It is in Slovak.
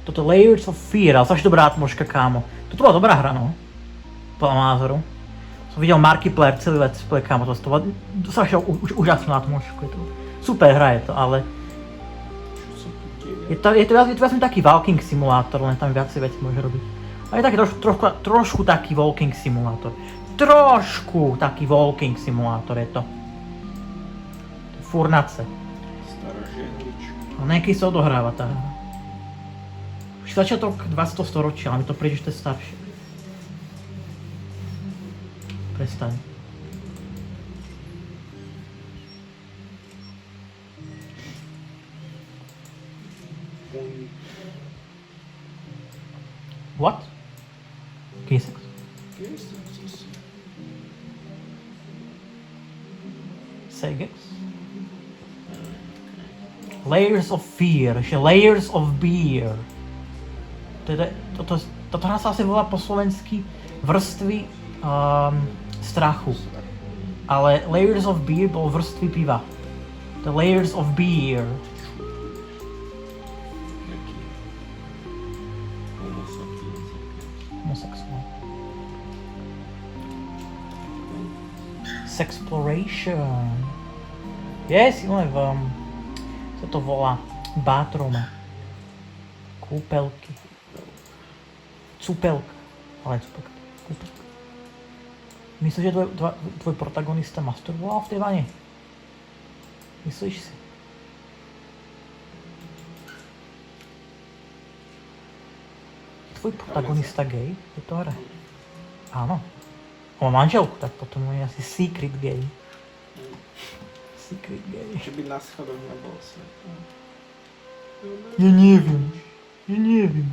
Toto Layers of Fear, ale strašne dobrá atmoška, kámo. Toto bola dobrá hra, no. Podľa názoru. Som videl Markiplier celý let's play, kámo, to bola strašne úžasnú atmošku. Je to super hra je to, ale... Je to vlastne taký walking simulátor, len tam viacej vecí môže robiť. A je taký trošku taký walking simulátor. Trošku taký walking simulátor je to. Furnace. Stará žehlička. A nejaký sa odohráva tá hra. Už začiatok 20. storočia, ale mi to príde, že to je staršie. Prestaň. What? K6? Segex? Layers of Fear, ešte Layers of Beer. Toto hra sa asi volá po slovensky vrstvy strachu. Ale Layers of Beer bol vrstvy piva. The Layers of Beer. Homosexuál. Sexploration. Yes, sa to volá bátrome. Kúpelky. Cupelka. Ale cupelka. Kúpelka. Myslíš, že tvoj protagonista masturboval v tej vane? Myslíš si? Tvoj protagonista gay? Je to hra? Áno. On má manželku, tak potom je asi secret gay. Secret gay. Že by na schodoch nebol svet. Ja neviem.